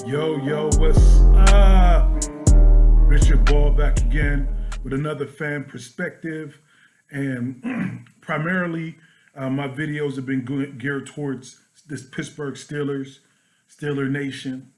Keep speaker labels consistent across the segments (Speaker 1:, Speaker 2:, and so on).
Speaker 1: Yo, what's up? Bishop Ball back again with another fan perspective. And primarily, my videos have been geared towards this Pittsburgh Steelers, Steeler Nation.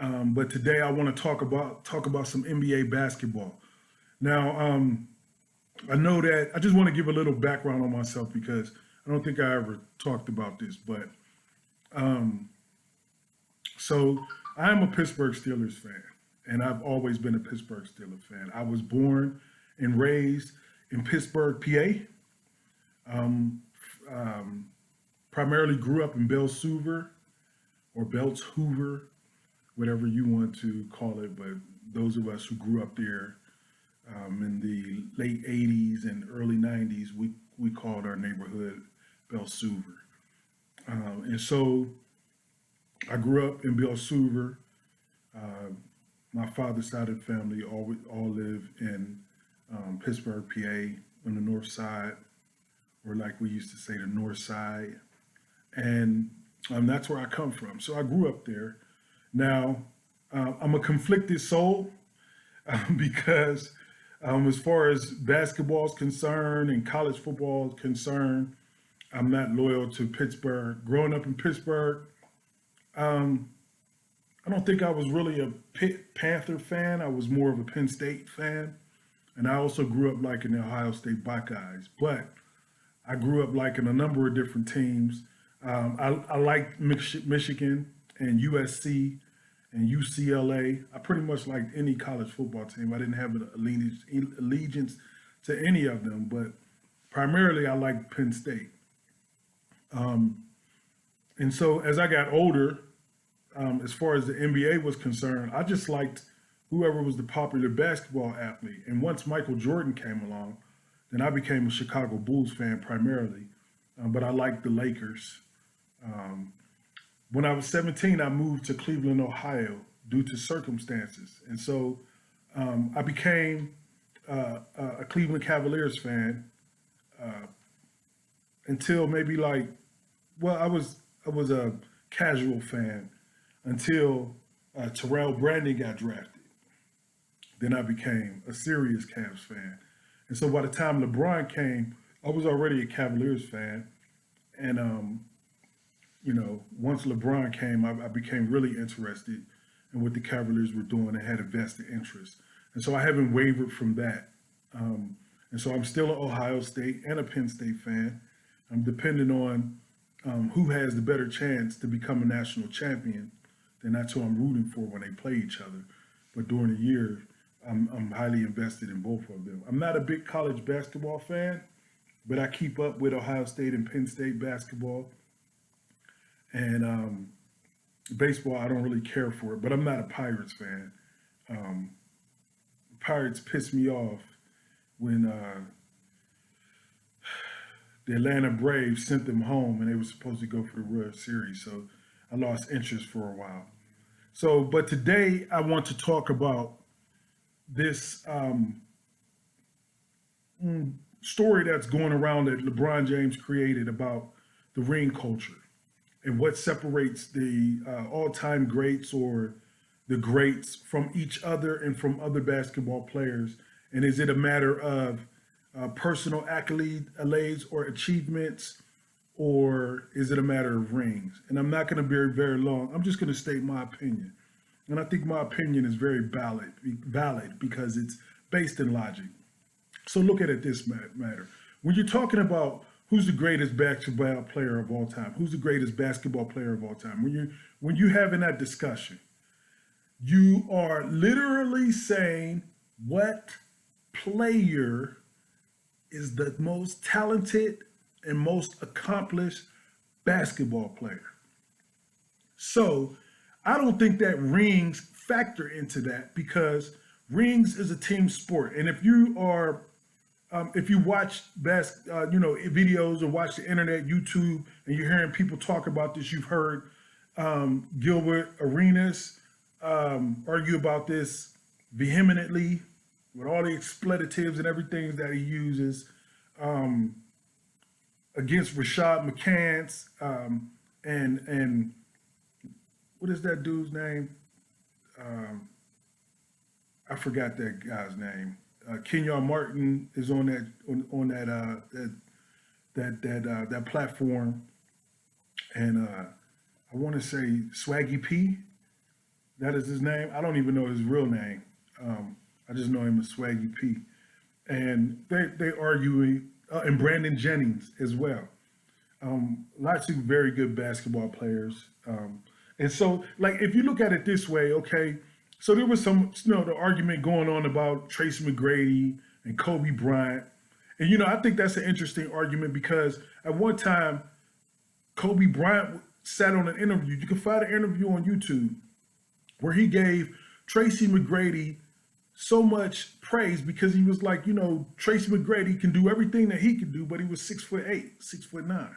Speaker 1: But today I want to talk about some NBA basketball. Now, I know that I just want to give a little background on myself because I don't think I ever talked about this, but so I am a Pittsburgh Steelers fan, and I've always been a Pittsburgh Steelers fan. I was born and raised in Pittsburgh, PA. Primarily grew up in Bells Hoover or Belts Hoover, whatever you want to call it. But those of us who grew up there in the late '80s and early '90s, we called our neighborhood Bells Hoover. And so I grew up in Bells Hoover. My father's side of the family all live in Pittsburgh, PA, on the north side, or like we used to say, the north side. And that's where I come from. So I grew up there. Now, I'm a conflicted soul because as far as basketball is concerned and college football is concerned, I'm not loyal to Pittsburgh. Growing up in Pittsburgh, I don't think I was really a Panther fan. I was more of a Penn State fan. And I also grew up liking the Ohio State Buckeyes. But I grew up liking a number of different teams. I liked Michigan and USC and UCLA. I pretty much liked any college football team. I didn't have an allegiance to any of them, but primarily I liked Penn State. And so as I got older, as far as the NBA was concerned, I just liked whoever was the popular basketball athlete. And once Michael Jordan came along, then I became a Chicago Bulls fan primarily. But I liked the Lakers. When I was 17, I moved to Cleveland, Ohio, due to circumstances. And so I became a Cleveland Cavaliers fan until maybe I was a casual fan until Terrell Brandon got drafted. Then I became a serious Cavs fan. And so by the time LeBron came, I was already a Cavaliers fan. And, once LeBron came, I became really interested in what the Cavaliers were doing and had a vested interest. And so I haven't wavered from that. And so I'm still an Ohio State and a Penn State fan. I'm depending on who has the better chance to become a national champion, then that's who I'm rooting for when they play each other. But during the year, I'm highly invested in both of them. I'm not a big college basketball fan, but I keep up with Ohio State and Penn State basketball. And baseball, I don't really care for it, but I'm not a Pirates fan. Pirates piss me off when the Atlanta Braves sent them home and they were supposed to go for the World Series. So I lost interest for a while. So, but today I want to talk about this story that's going around that LeBron James created about the ring culture and what separates the all-time greats or the greats from each other and from other basketball players. And is it a matter of personal accolades or achievements, or is it a matter of rings? And I'm not going to be very long. I'm just going to state my opinion. And I think my opinion is very valid because it's based in logic. So look at it this matter. When you're talking about who's the greatest basketball player of all time, who's the greatest basketball player of all time, when you're having that discussion, you are literally saying what player is the most talented and most accomplished basketball player. So I don't think that rings factor into that because rings is a team sport. And if you are, if you watch videos or watch the internet, YouTube, and you're hearing people talk about this, you've heard Gilbert Arenas argue about this vehemently with all the expletives and everything that he uses against Rashad McCants and what is that dude's name? I forgot that guy's name. Kenyon Martin is on that platform, and I want to say Swaggy P. That is his name. I don't even know his real name. I just know him as Swaggy P. And they arguing, and Brandon Jennings as well. Lots of very good basketball players. And so, like, if you look at it this way, okay, so there was some, the argument going on about Tracy McGrady and Kobe Bryant. And, I think that's an interesting argument because at one time, Kobe Bryant sat on an interview. You can find an interview on YouTube where he gave Tracy McGrady so much praise because he was like, Tracy McGrady can do everything that he could do, but he was 6'8", 6'9".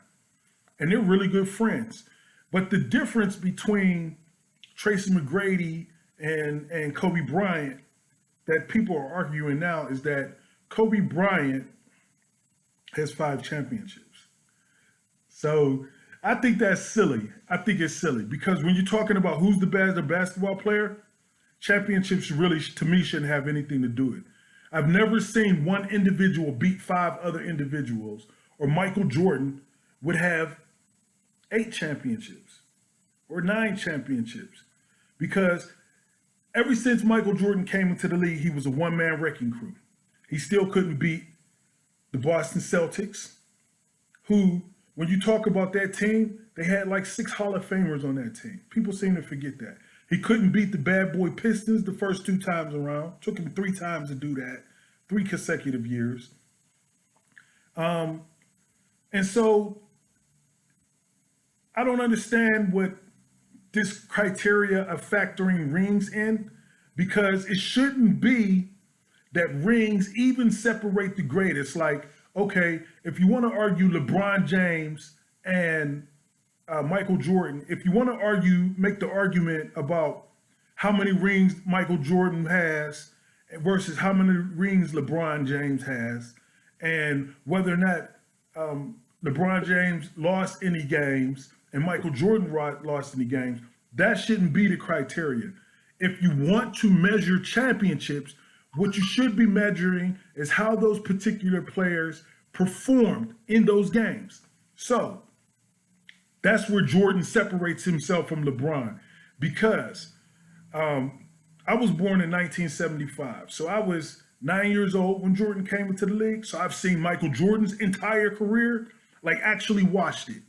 Speaker 1: And they're really good friends. But the difference between Tracy McGrady and Kobe Bryant that people are arguing now is that Kobe Bryant has 5 championships. So I think that's silly. I think it's silly because when you're talking about who's the best basketball player, championships really, to me, shouldn't have anything to do with it. I've never seen one individual beat 5 other individuals, or Michael Jordan would have 8 championships or 9 championships because ever since Michael Jordan came into the league, he was a one-man wrecking crew. He still couldn't beat the Boston Celtics, who, when you talk about that team, they had like 6 Hall of Famers on that team. People seem to forget that. He couldn't beat the bad boy Pistons the first 2 times around. Took him 3 times to do that, 3 consecutive years. And so I don't understand what this criteria of factoring rings in, because it shouldn't be that rings even separate the greatest. Like, okay, if you want to argue LeBron James and Michael Jordan, if you want to make the argument about how many rings Michael Jordan has versus how many rings LeBron James has, and whether or not LeBron James lost any games and Michael Jordan lost any games, that shouldn't be the criteria. If you want to measure championships, what you should be measuring is how those particular players performed in those games. So that's where Jordan separates himself from LeBron, because I was born in 1975. So I was 9 years old when Jordan came into the league. So I've seen Michael Jordan's entire career, like actually watched it.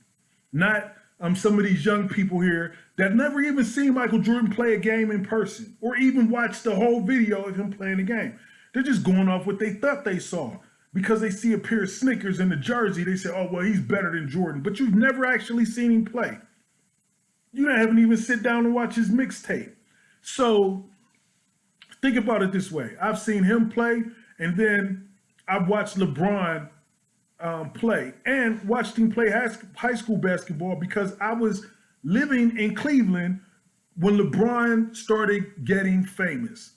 Speaker 1: Not some of these young people here that never even seen Michael Jordan play a game in person or even watched the whole video of him playing the game. They're just going off what they thought they saw because they see a pair of Snickers in the jersey. They say, oh, well, he's better than Jordan, but you've never actually seen him play. You haven't even sit down and watch his mixtape. So think about it this way. I've seen him play, and then I've watched LeBron play and watched him play high school basketball because I was living in Cleveland when LeBron started getting famous.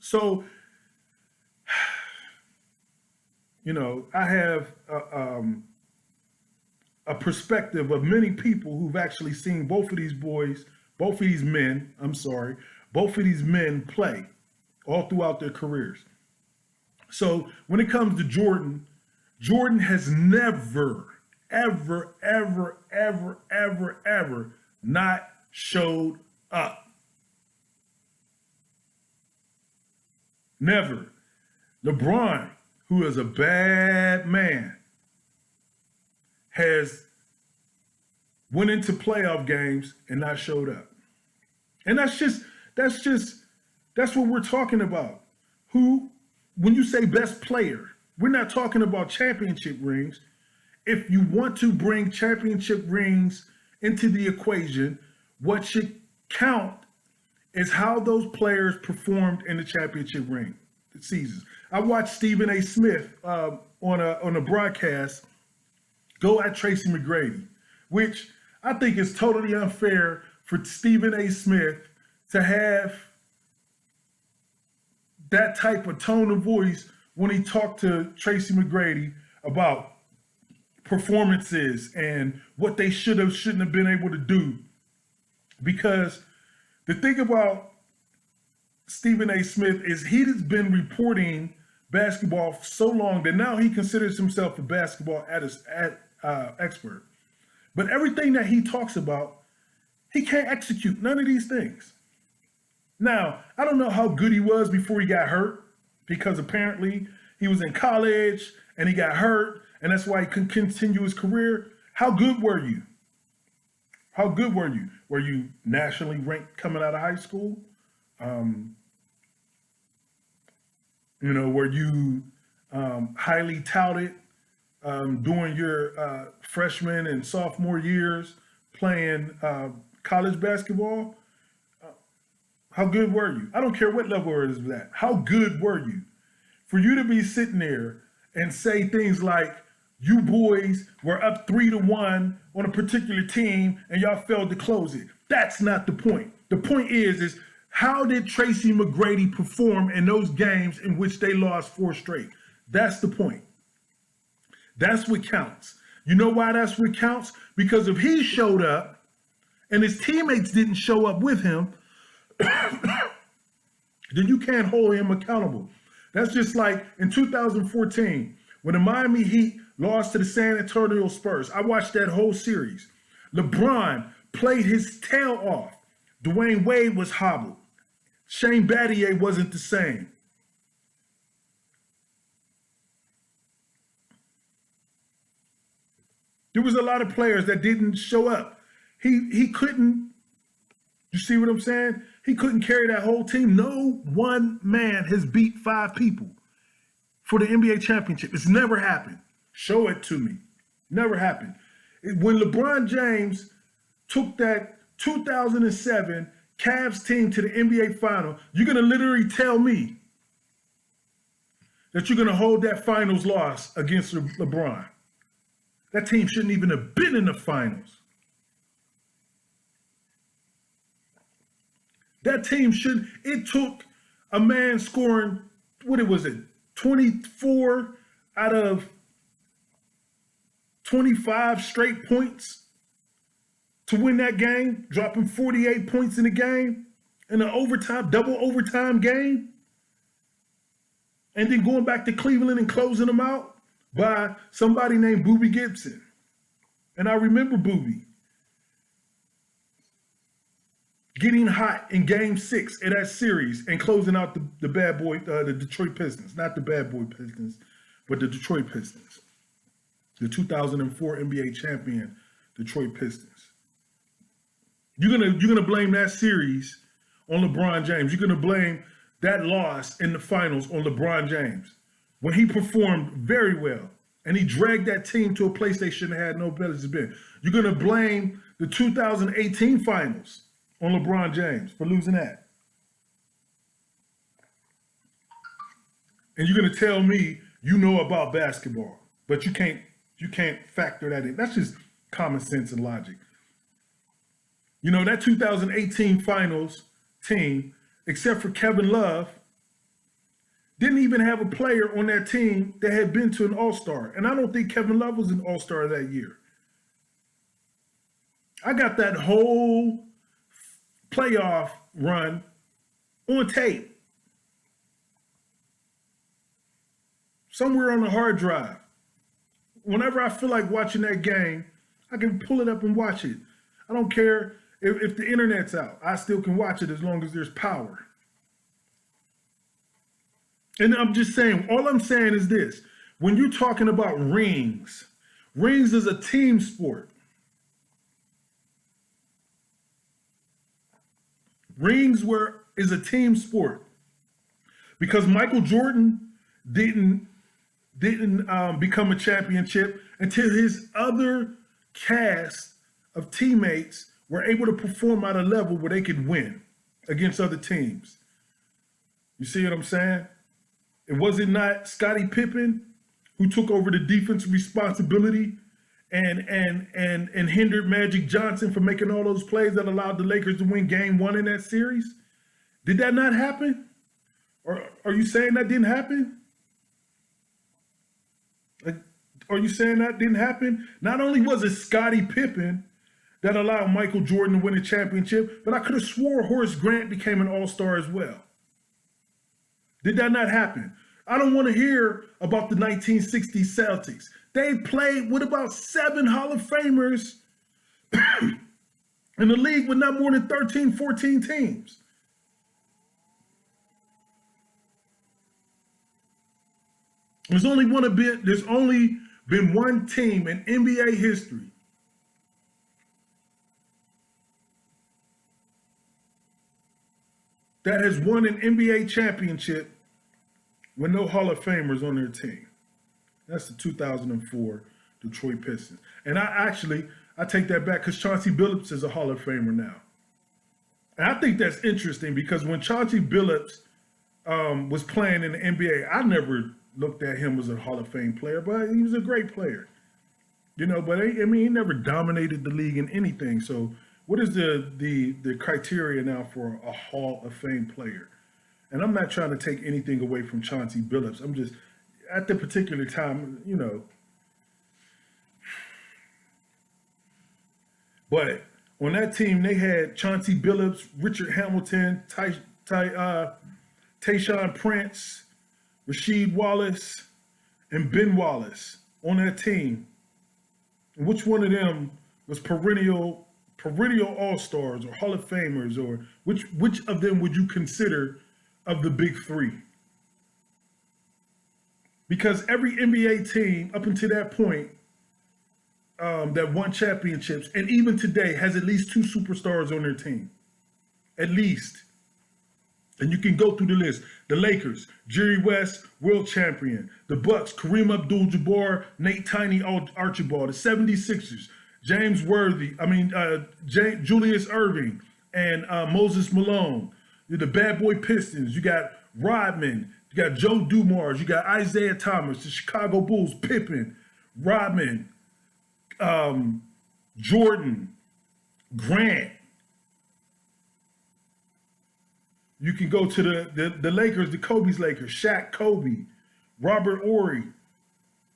Speaker 1: So, I have a perspective of many people who've actually seen both of these men play all throughout their careers. So when it comes to Jordan has never, ever, ever, ever, ever, ever not showed up. Never. LeBron, who is a bad man, has went into playoff games and not showed up. And that's what we're talking about. When you say best player, we're not talking about championship rings. If you want to bring championship rings into the equation, what should count is how those players performed in the championship ring seasons. I watched Stephen A. Smith on a broadcast go at Tracy McGrady, which I think is totally unfair for Stephen A. Smith to have that type of tone of voice when he talked to Tracy McGrady about performances and what they shouldn't have been able to do. Because the thing about Stephen A. Smith is he's been reporting basketball for so long that now he considers himself a basketball expert. But everything that he talks about, he can't execute none of these things. Now, I don't know how good he was before he got hurt, because apparently he was in college and he got hurt, and that's why he couldn't continue his career. How good were you? How good were you? Were you nationally ranked coming out of high school? Were you highly touted during your freshman and sophomore years playing college basketball? How good were you? I don't care what level it is that. How good were you? For you to be sitting there and say things like, you boys were up 3-1 on a particular team and y'all failed to close it. That's not the point. The point is how did Tracy McGrady perform in those games in which they lost 4 straight? That's the point. That's what counts. You know why that's what counts? Because if he showed up and his teammates didn't show up with him, then you can't hold him accountable. That's just like in 2014, when the Miami Heat lost to the San Antonio Spurs. I watched that whole series. LeBron played his tail off. Dwayne Wade was hobbled. Shane Battier wasn't the same. There was a lot of players that didn't show up. He couldn't, you see what I'm saying? He couldn't carry that whole team. No one man has beat 5 people for the NBA championship. It's never happened. Show it to me. Never happened. When LeBron James took that 2007 Cavs team to the NBA final, you're going to literally tell me that you're going to hold that finals loss against LeBron. That team shouldn't even have been in the finals. That team should, it took a man scoring, what was it, 24 out of 25 straight points to win that game, dropping 48 points in the game, in an overtime, double overtime game, and then going back to Cleveland and closing them out by somebody named Boobie Gibson. And I remember Boobie getting hot in game 6 of that series and closing out the bad boy, the Detroit Pistons. Not the bad boy Pistons, but the Detroit Pistons. The 2004 NBA champion Detroit Pistons. You're gonna blame that series on LeBron James. You're gonna blame that loss in the finals on LeBron James when he performed very well and he dragged that team to a place they shouldn't have had no business been. You're gonna blame the 2018 finals on LeBron James for losing that. And you're gonna tell me you know about basketball, but you can't factor that in. That's just common sense and logic. You know, that 2018 finals team, except for Kevin Love, didn't even have a player on that team that had been to an All-Star. And I don't think Kevin Love was an All-Star that year. I got that whole playoff run on tape. Somewhere on the hard drive. Whenever I feel like watching that game, I can pull it up and watch it. I don't care if the internet's out. I still can watch it as long as there's power. And I'm just saying, all I'm saying is this. When you're talking about rings, rings is a team sport. Rings is a team sport. Because Michael Jordan didn't become a championship until his other cast of teammates were able to perform at a level where they could win against other teams. You see what I'm saying? It wasn't not Scottie Pippen who took over the defensive responsibility and hindered Magic Johnson from making all those plays that allowed the Lakers to win game 1 in that series. Did that not happen? Or are you saying that didn't happen? Are you saying that didn't happen? Not only was it Scottie Pippen that allowed Michael Jordan to win a championship, but I could have swore Horace Grant became an All-Star as well. Did that not happen? I don't want to hear about the 1960s Celtics. They played with about 7 Hall of Famers in the league with not more than 13, 14 teams. There's only been one team in NBA history that has won an NBA championship with no Hall of Famers on their team. That's the 2004 Detroit Pistons. And I take that back because Chauncey Billups is a Hall of Famer now. And I think that's interesting because when Chauncey Billups was playing in the NBA, I never looked at him as a Hall of Fame player, but he was a great player. But I mean, he never dominated the league in anything. So what is the criteria now for a Hall of Fame player? And I'm not trying to take anything away from Chauncey Billups. I'm just, at the particular time, But on that team, they had Chauncey Billups, Richard Hamilton, Tayshaun Prince, Rasheed Wallace, and Ben Wallace on that team. And which one of them was perennial All-Stars or Hall of Famers, or which of them would you consider of the big three? Because every NBA team up until that point that won championships, and even today, has at least 2 superstars on their team. At least. And you can go through the list. The Lakers, Jerry West, world champion. The Bucks, Kareem Abdul-Jabbar, Nate Tiny Archibald. The 76ers, Julius Erving and Moses Malone. The Bad Boy Pistons. You got Rodman. You got Joe Dumars. You got Isaiah Thomas. The Chicago Bulls, Pippen, Rodman, Jordan, Grant. You can go to the Lakers, the Kobe's Lakers, Shaq, Kobe, Robert Horry.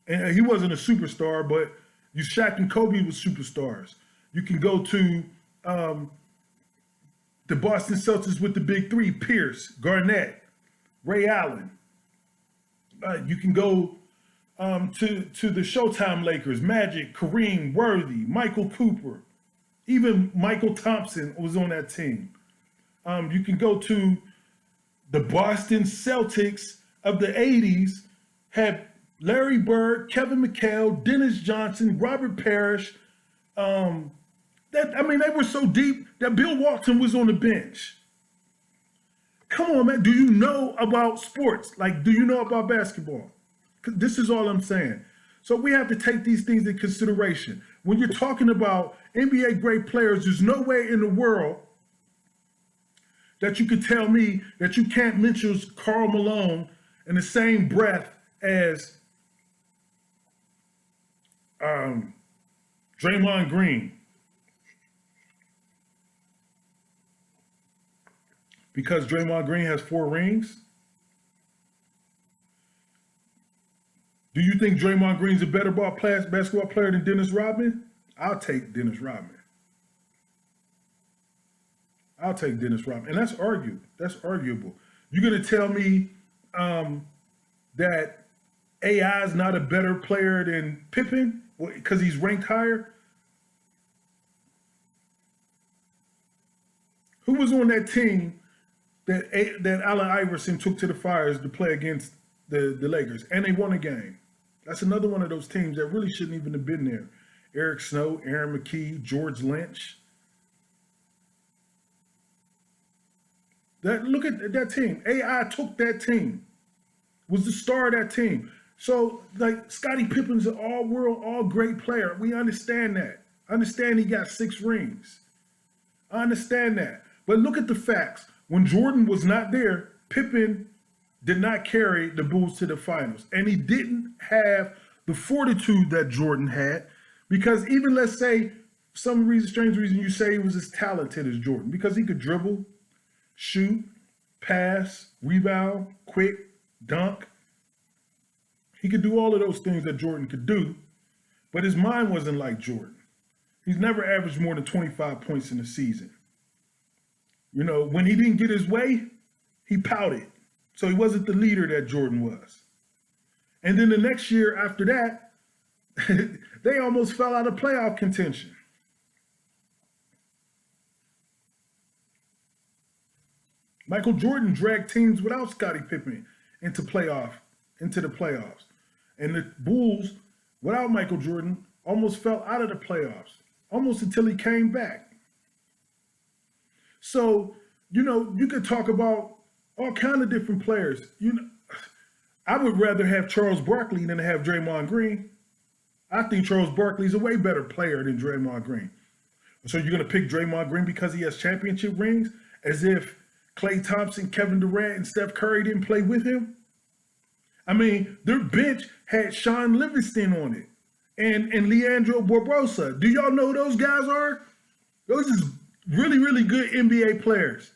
Speaker 1: And he wasn't a superstar, but Shaq and Kobe were superstars. You can go to the Boston Celtics with the big three, Pierce, Garnett, Ray Allen. You can go to the Showtime Lakers, Magic, Kareem, Worthy, Michael Cooper. Even Michael Thompson was on that team. You can go to the Boston Celtics of the 80s, had Larry Bird, Kevin McHale, Dennis Johnson, Robert Parrish. They were so deep that Bill Walton was on the bench. Come on, man. Do you know about sports? Do you know about basketball? This is all I'm saying. So we have to take these things in consideration. When you're talking about NBA great players, there's no way in the world that you could tell me that you can't mention Karl Malone in the same breath as Draymond Green. Because Draymond Green has 4 rings? Do you think Draymond Green's a better basketball player than Dennis Rodman? I'll take Dennis Rodman. I'll take Dennis Rodman. And that's arguable. You're going to tell me that AI is not a better player than Pippen because he's ranked higher? Who was on that team that Allen Iverson took to the Fires to play against the Lakers? And they won a game. That's another one of those teams that really shouldn't even have been there. Eric Snow, Aaron McKee, George Lynch. Look at that team. AI took that team. Was the star of that team. So, Scottie Pippen's an all-world, all-great player. We understand that. I understand he got 6 rings. I understand that. But look at the facts. When Jordan was not there, Pippen did not carry the Bulls to the finals. And he didn't have the fortitude that Jordan had, because even, let's say, strange reason you say he was as talented as Jordan, because he could dribble, shoot, pass, rebound, quick, dunk. He could do all of those things that Jordan could do, but his mind wasn't like Jordan. He's never averaged more than 25 points in a season. When he didn't get his way, he pouted. So he wasn't the leader that Jordan was. And then the next year after that, they almost fell out of playoff contention. Michael Jordan dragged teams without Scottie Pippen into the playoffs. And the Bulls, without Michael Jordan, almost fell out of the playoffs, almost until he came back. So, you could talk about all kind of different players. I would rather have Charles Barkley than to have Draymond Green. I think Charles Barkley's a way better player than Draymond Green. So you're going to pick Draymond Green because he has championship rings, as if Klay Thompson, Kevin Durant, and Steph Curry didn't play with him? I mean, their bench had Sean Livingston on it and Leandro Barbosa. Do y'all know who those guys are? Those is really, really good NBA players.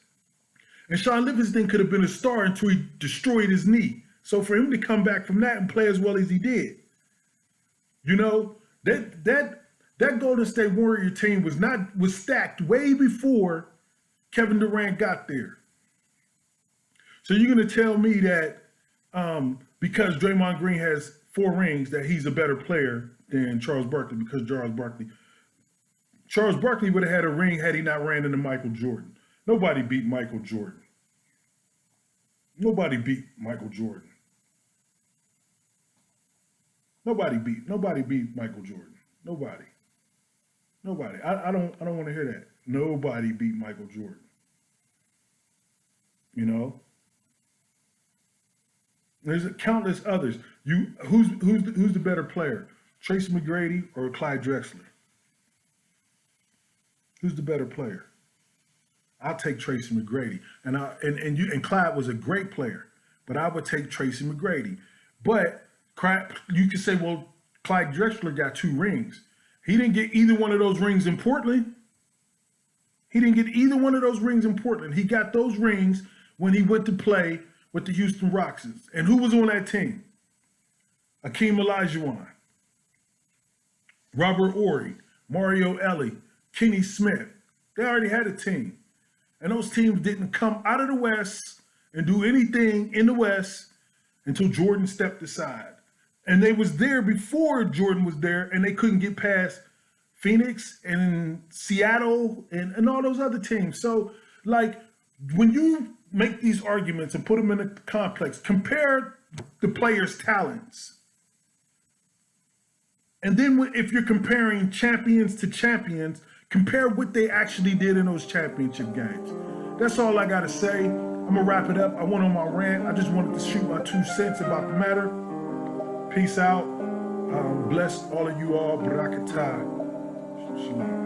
Speaker 1: And Sean Livingston could have been a star until he destroyed his knee. So for him to come back from that and play as well as he did, that Golden State Warrior team was stacked way before Kevin Durant got there. So you're going to tell me that because Draymond Green has 4 rings that he's a better player than Charles Barkley, because Charles Barkley would have had a ring had he not ran into Michael Jordan. Nobody beat Michael Jordan. Nobody beat Michael Jordan. Nobody beat Michael Jordan. Nobody. I don't want to hear that. Nobody beat Michael Jordan. There's countless others. Who's the better player? Tracy McGrady or Clyde Drexler? Who's the better player? I'll take Tracy McGrady. And Clyde was a great player, but I would take Tracy McGrady. But you could say, well, Clyde Drexler got 2 rings. He didn't get either one of those rings in Portland. He got those rings when he went to play with the Houston Rockets. And who was on that team? Akeem Olajuwon, Robert Horry, Mario Elie, Kenny Smith. They already had a team. And those teams didn't come out of the West and do anything in the West until Jordan stepped aside. And they was there before Jordan was there, and they couldn't get past Phoenix and Seattle and all those other teams. So, when you make these arguments and put them in a complex, compare the players' talents. And then if you're comparing champions to champions, compare what they actually did in those championship games. That's all I got to say. I'm going to wrap it up. I went on my rant. I just wanted to shoot my 2 cents about the matter. Peace out. Bless all of you all. Barakatah. Shalom.